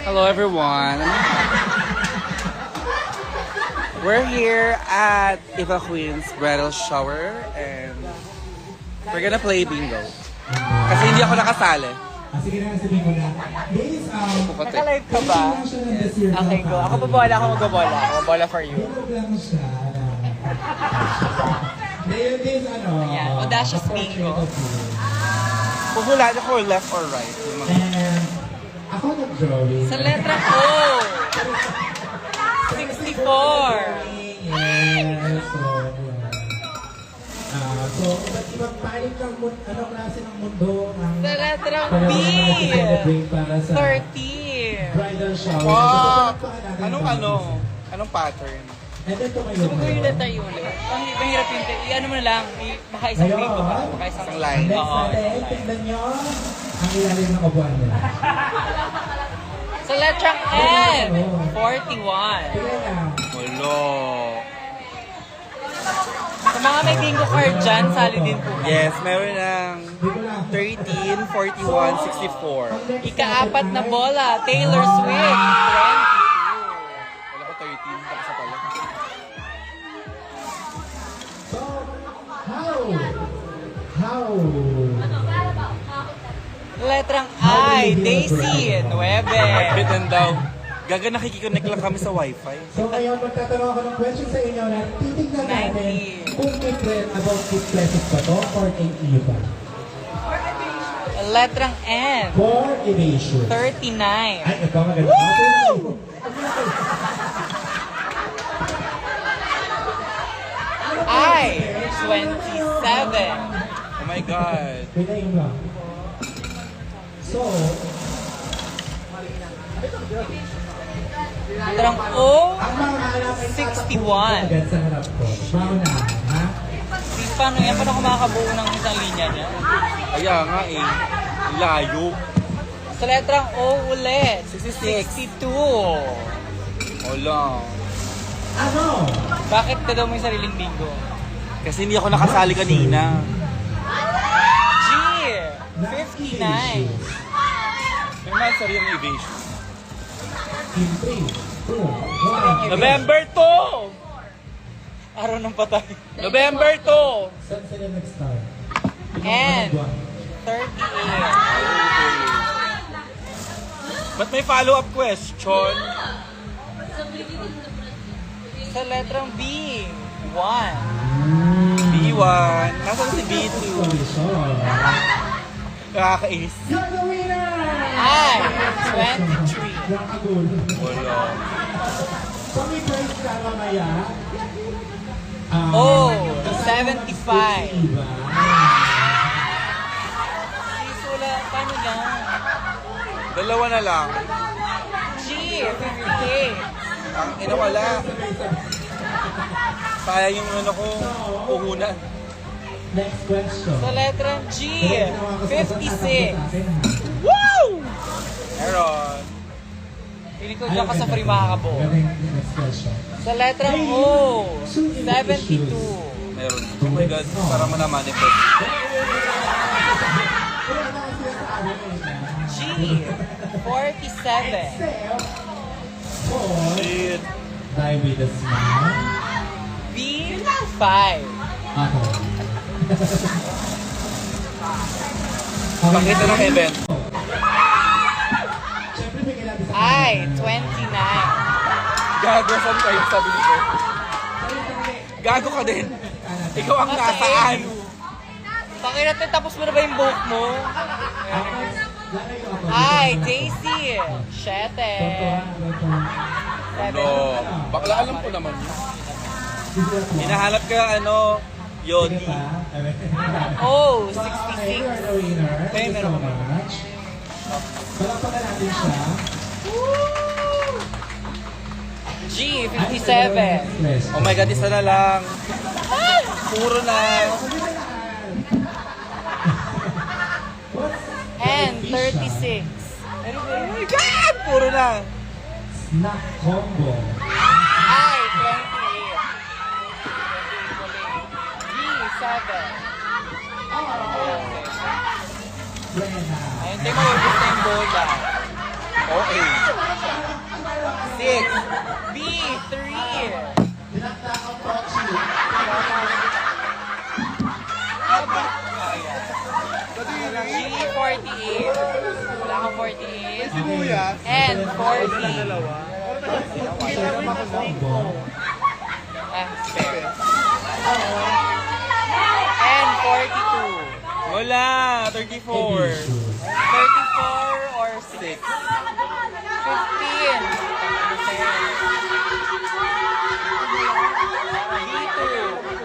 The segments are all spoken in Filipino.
Hello everyone. We're here at Eva Queen's bridal shower and we're gonna play bingo. Kasi hindi ako nakasali. Sige na, sabihin ko na. Guys, Naka-live ka ba? Okay, go. Ako babola, ako magbabola. Ako babola for you. tulog lang siya. Ngayon guys, Ayan, audacious bingo. Puhulaan ako left or right. And ako nag-drawing. Sa letra O. 64. Yes, so, iba't ibang panig ng klase ng mundo ang Sa letrang B. celebrate para sa 30. bridal shower. Wow! So, Anong pattern? And then tumayo Gusto mo yung letter yung ulit? Mahirap yung i-ano mo na lang. Baka isang bingo pa. Baka isang line. Oo. Next, tignan nyo ang ilalim ng upuan nila. Sa letrang N. 41. Tignan na. Wala. Sa mga may bingo card dyan, sali din po. Yes, meron ng Dito lang. 13, 41, 64. Ika-apat na bola, Taylor Swift. 22. Wala ko 13, tapos na pala. So, how? Letrang I, Daisy, 9. Bitan daw. Gaga nakikiconnect lang kami sa wifi. So ngayon, magtatanong ako ng question sa inyo na titignan natin 90. kung may trend about 6 pesos ba to or kay Eva. Letrang N, For evasion. 39. Ay, ito maganda. I, 27. Oh my God. Pinayin lang. So, Letrang O, ang mga hanap ay 61. agad sa harap ko. Maunahan, ha? Paano yan? Paano ako makakabuo ng isang linya niya? Kaya nga eh. Layo. Sa letrang O ulit, 66. 62. Wala. Ano? Bakit ka daw may sariling bingo? Kasi hindi ako nakasali kanina. G, 59. May mga sariling evasion. In 3, 2, 1. November 2! Araw ng patay. November 2! Saan sila nag-start? And 38. Ba't may follow-up question? Sa letrang B, 1. B1. Nasaan si B2? Nakakainis. You're the winner! I, 23. Nakagulo. Wala. So may prize ka mamaya. Oh, 75. Diba? Wala, paano yan? Dalawa na lang. G, 58. Ang ina wala. Sayang yung ano ko, puhunan. Next question. Sa letrang G, 56. Woo! Meron. Piling ko dyan ka sa free makakabuo. Galing. Next question. Sa letrang O, 72. Meron. Oh my God, para mo na manifest. G, 47. Shit. Die with a smile. B, 5. Ako. Pakita ng event. Siyempre may kailangan sa I, 29. Gago, saan kayo sabi nito? Gago ka din. Ikaw ang nasaan. Pakita natin, tapos mo na ba yung buhok mo? I, Daisy, 7. No, bakla alam ko naman. Hinahanap ka ano, Yodi. Oh, So, 66. okay, you're the winner. Okay, Thank you meron so ka. much. Palakpakan natin siya. G, Ay, 57. Oh my God, isa na lang. Puro na. And 36. Oh my God, puro na. Snack combo. I, 28. G, 7. Brenda. Ayun, di mo, gusto yung bola. Okay. 6. B, 3. Dinakdakang proxy. G, 48. Wala akong 48. And 40. Spare. And 42. Wala, 34. 34 or 6? 15.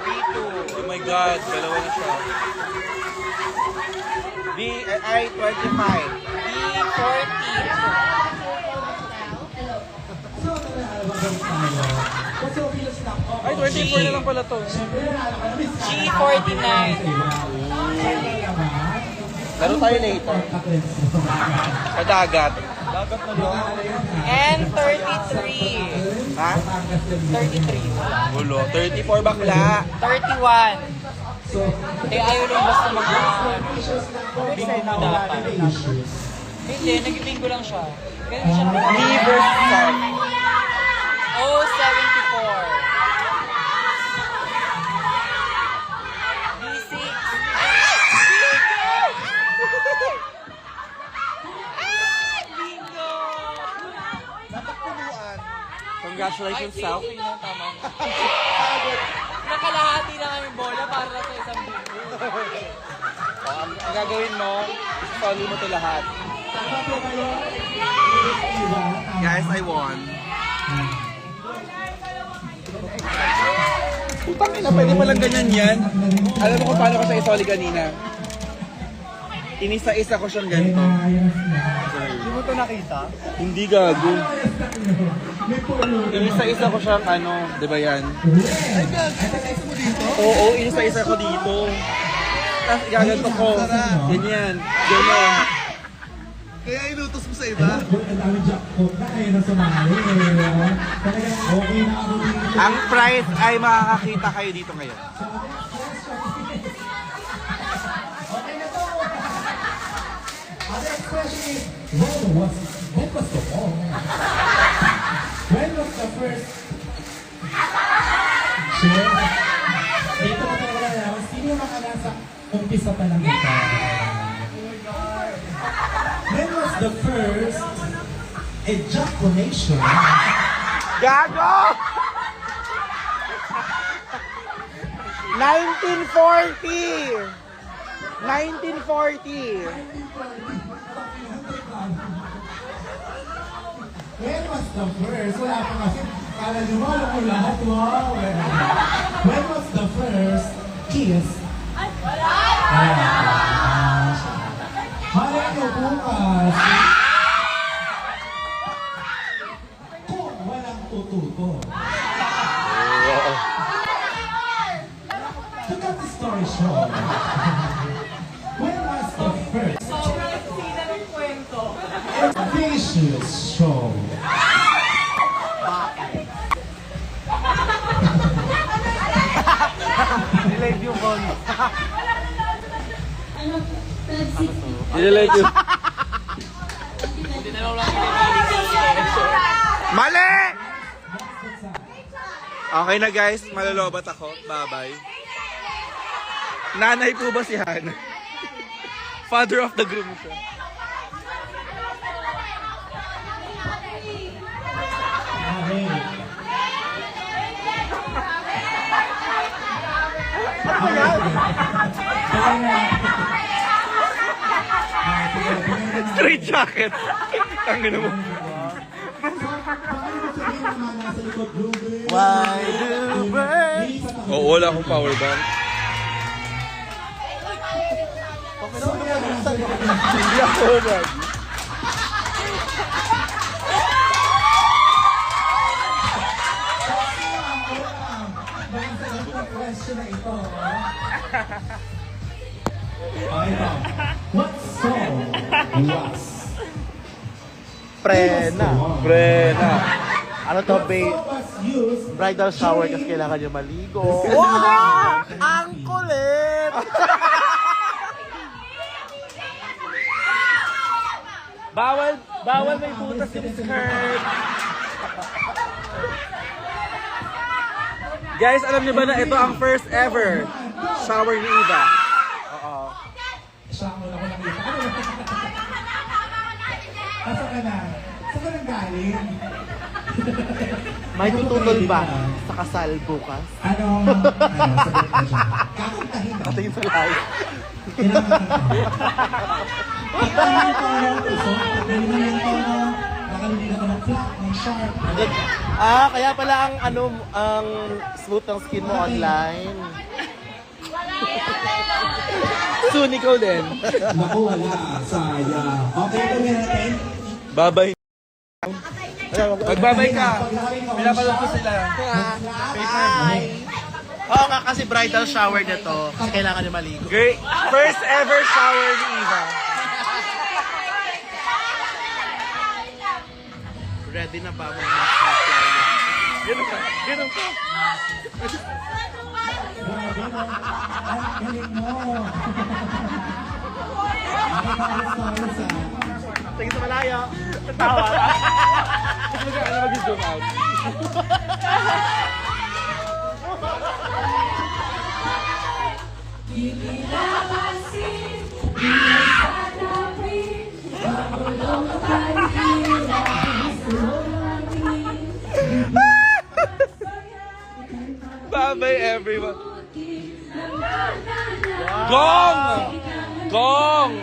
B2. Oh my God, dalawa na siya. I 25. B14. So, nalalaman tayo. Kasi opilas lang. Ay, 24 na lang pala to. Siyempre, nalalaman namin. G49. Laro tayo later. Sa dagat. Dagat na lang. And 33. Ha? 33. Gulo. 34 bakla. 31. Ayaw lang basta mga bingo dapat. Hindi, nag-bingo lang siya. Ganun siya. Me versus Sam. Oh, 74. B6. Bingo! Congratulations, Sal. Okay na, tama na. Nakalahati na kami bola para sa isang bingo. Ang gagawin mo, follow mo to lahat. Guys, I won. Putang ina, pwede mo lang ganyan yan. Alam mo kung paano ko siya isoli kanina? Inisa-isa ko siyang ganito. Hindi mo ito nakita? Hindi gago. Inisa-isa ko siyang ano, di ba yan? Oo, inisa-isa ko dito. Tapos gaganto ko. Ganyan. Ganyan. Kaya inutos mo sa iba? Ang dami jackpot na kayo na sumali. Talagang okay na ako dito. Ang prize ay makakakita kayo dito ngayon. Other expression is, when was the ball? When was the first? Sure. Dito ko talaga nalaman, sino yung mga nasa umpisa pa lang ito? When was the first ejaculation? Gago! 1940! 1940! When was the first? Wala pa kasi. Kala nyo mo, alam ko lahat. Wow! When was the first kiss? Malay nyo bukas. Kung walang tututo. To cut the story short, when was the first vicious show? Nilive yung phone. Nililike yun. Tinanong lang pinipili. Mali! Okay na guys, malolobat ako. Bye-bye. Nanay po ba si Hannah? Father of the groom siya. Okay. Straight jacket. Tangin mo. Why do birds? Oo, wala akong power bank. Hindi ako bag. Question na ito. Ito. What song was? Prena. Brena. Ano to, What babe? song was used Bridal shower kasi kailangan niya maligo. Ang kulit! bawal may butas yung skirt. Guys, alam niyo ba na ito ang first ever shower ni Eva? Siya ang una ko nakita. Asa ka na? Saan ka nang galing? May tutulol ba sa kasal bukas? Sagot na siya. Kakantahin na. Tingin sa live. Ano yung tono? So, galing na yung tono. Nakalili na ng flat, ng sharp. Kaya pala ang smooth ng skin mo online. Soon, ikaw din. Naku, wala. Sayang. Okay, gawin natin. Babay. Magbabay ka. Pinapalog ko sila. Oo nga, kasi bridal shower na to. Kasi kailangan niya maligo. Great. First ever shower ni Eva. Ready na ba mga master? Ganun ka. Ganun ka. Grabe, no? Ang galing mo. Nakikita Tingin sa malayo. Tawa. Ano mag-zoom out? Bye-bye everyone. Gong! Gong!